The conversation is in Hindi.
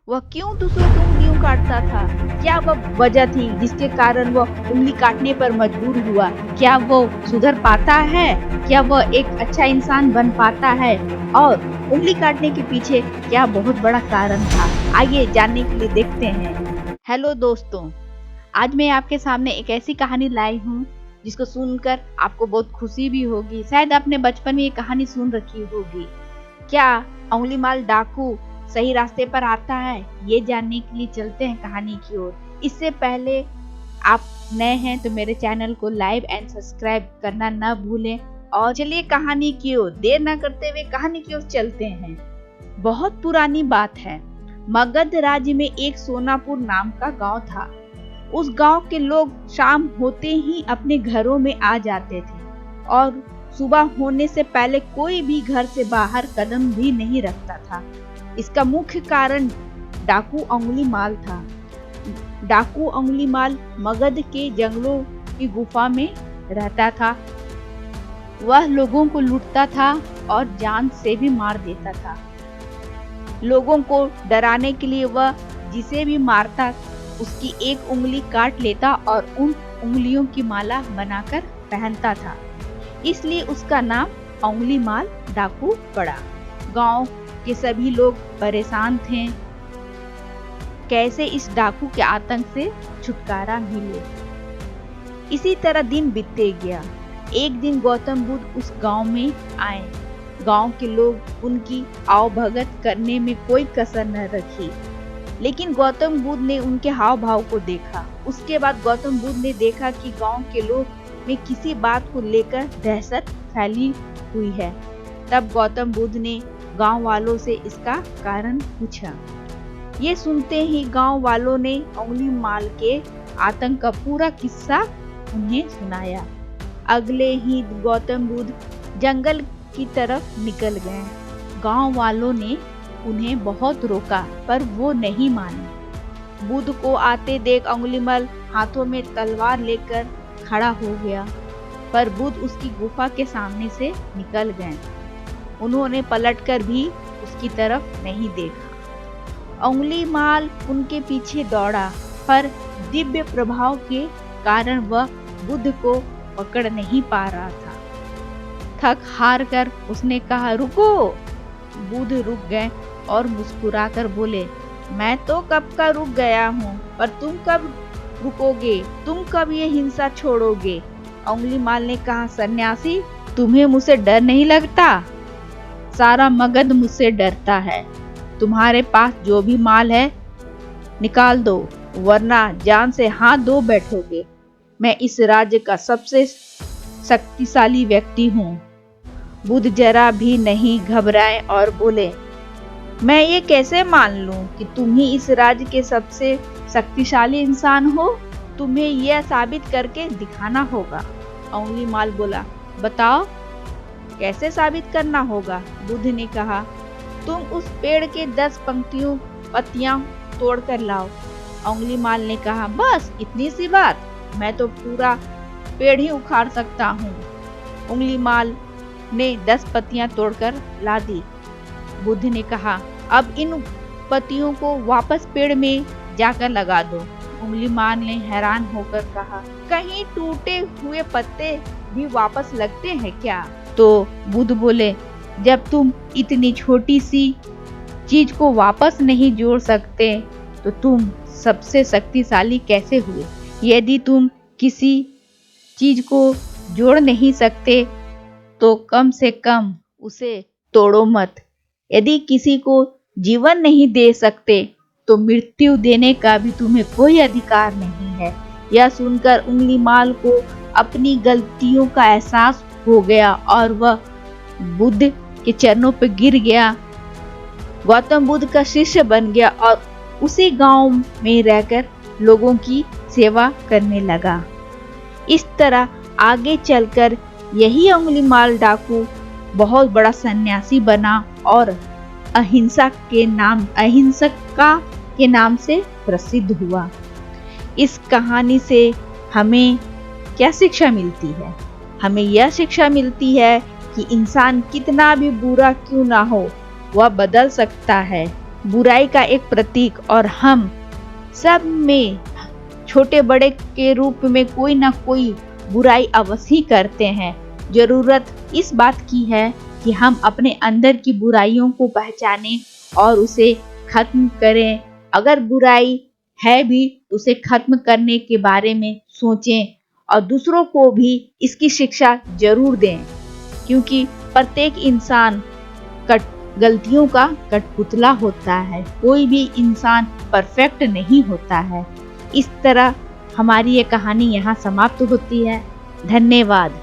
वह क्यों दूसरों की उंगलियों काटता था? क्या वह वजह थी जिसके कारण वह उंगली काटने पर मजबूर हुआ? क्या वो सुधर पाता है? क्या वह एक अच्छा इंसान बन पाता है? और उंगली काटने के पीछे क्या बहुत बड़ा कारण था? आइए जानने के लिए देखते हैं। हेलो दोस्तों, आज मैं आपके सामने एक ऐसी कहानी लाई हूँ जिसको सुनकर आपको बहुत खुशी भी होगी। शायद आपने बचपन में ये कहानी सुन रखी होगी। क्या अंगुलीमाल डाकू सही रास्ते पर आता है? ये जानने के लिए चलते हैं कहानी की ओर। इससे पहले आप नए हैं तो मेरे चैनल को लाइक एंड सब्सक्राइब करना न भूलें। और चलिए कहानी की ओर देर न करते हुए कहानी की ओर चलते हैं। बहुत पुरानी बात है। मगध राज्य में एक सोनापुर नाम का गांव था। उस गांव के लोग शाम होते ही अपने घरों में आ जाते थे और सुबह होने से पहले कोई भी घर से बाहर कदम भी नहीं रखता था। इसका मुख्य कारण डाकू अंगुलीमाल था। डाकू अंगुलीमाल मगध के जंगलों की गुफा में रहता था। वह लोगों को लूटता था और जान से भी मार देता था। लोगों को डराने के लिए वह जिसे भी मारता उसकी एक उंगली काट लेता और उन उंगलियों की माला बनाकर पहनता था। इसलिए उसका नाम अंगुलीमाल डाकू पड़ा। गांव के सभी लोग परेशान थे, कैसे इस डाकू के आतंक से छुटकारा मिले। इसी तरह दिन बीतते गया। एक दिन गौतम बुद्ध उस गांव में आए। गांव के लोग उनकी आवभगत करने में कोई कसर न रखी, लेकिन गौतम बुद्ध ने उनके हाव भाव को देखा। उसके बाद गौतम बुद्ध ने देखा कि गांव के लोग में किसी बात को लेकर दहशत फैली हुई है। तब गौतम बुद्ध ने गांव वालों से इसका कारण पूछा। ये सुनते ही गांव वालों ने अंगुलीमाल के आतंक का पूरा किस्सा उन्हें सुनाया। अगले ही गौतम बुद्ध जंगल की तरफ निकल गए। गांव वालों ने उन्हें बहुत रोका पर वो नहीं माने। बुद्ध को आते देख अंगुलीमाल हाथों में तलवार लेकर खड़ा हो गया, पर बुद्ध उसकी गुफा के सामने से निकल गए। उन्होंने पलटकर भी उसकी तरफ नहीं देखा। अंगुलीमाल उनके पीछे दौड़ा, पर दिव्य प्रभाव के कारण वह बुद्ध को पकड़ नहीं पा रहा था। थक हार कर उसने कहा, रुको। बुद्ध रुक गए और मुस्कुराकर बोले, मैं तो कब का रुक गया हूँ, पर तुम कब रुकोगे? तुम कब ये हिंसा छोड़ोगे? अंगुलीमाल ने कहा, सन्यासी, तुम्हें मुझसे डर नहीं लगता? सारा मगध मुझसे डरता है। तुम्हारे पास जो भी माल है निकाल दो, वरना जान से हाथ धो बैठोगे। मैं इस राज्य का सबसे शक्तिशाली व्यक्ति हूँ। बुद्ध जरा भी नहीं घबराए और बोले, मैं ये कैसे मान लूं कि तुम ही इस राज्य के सबसे शक्तिशाली इंसान हो? तुम्हें यह साबित करके दिखाना होगा। अंगुलीमाल बोला, बताओ कैसे साबित करना होगा? बुद्ध ने कहा, तुम उस पेड़ के 10 पत्तियां तोड़कर लाओ। अंगुलीमाल ने कहा, बस इतनी सी बात? मैं तो पूरा पेड़ ही उखाड़ सकता हूँ। अंगुलीमाल ने 10 पत्तियां तोड़कर ला दी। बुद्ध ने कहा, अब इन पत्तियों को वापस पेड़ में जाकर लगा दो। अंगुलीमाल ने हैरान होकर कहा, कहीं टूटे हुए पत्ते भी वापस लगते हैं क्या? तो बुद्ध बोले, जब तुम इतनी छोटी सी चीज को वापस नहीं जोड़ सकते तो तुम सबसे शक्तिशाली कैसे हुए? यदि तुम किसी चीज को जोड़ नहीं सकते तो कम से कम उसे तोड़ो मत। यदि किसी को जीवन नहीं दे सकते तो मृत्यु देने का भी तुम्हें कोई अधिकार नहीं है। यह सुनकर अंगुलीमाल को अपनी गलतियों का एहसास हो गया और वह बुद्ध के चरणों पर गिर गया, गौतम बुद्ध का शिष्य बन गया और उसी गांव में रहकर लोगों की सेवा करने लगा। इस तरह आगे चलकर यही अंगुलीमाल डाकू बहुत बड़ा सन्यासी बना और अहिंसक के नाम से प्रसिद्ध हुआ। इस कहानी से हमें क्या शिक्षा मिलती है? हमें यह शिक्षा मिलती है कि इंसान कितना भी बुरा क्यों ना हो, वह बदल सकता है बुराई का एक प्रतीक और हम सब में छोटे बड़े के रूप में कोई ना कोई बुराई अवश्य करते हैं। जरूरत इस बात की है कि हम अपने अंदर की बुराइयों को पहचानें और उसे खत्म करें। अगर बुराई है भी उसे खत्म करने के बारे में सोचें और दूसरों को भी इसकी शिक्षा जरूर दें, क्योंकि प्रत्येक इंसान गलतियों का कठपुतला होता है। कोई भी इंसान परफेक्ट नहीं होता है। इस तरह हमारी ये कहानी यहाँ समाप्त होती है। धन्यवाद।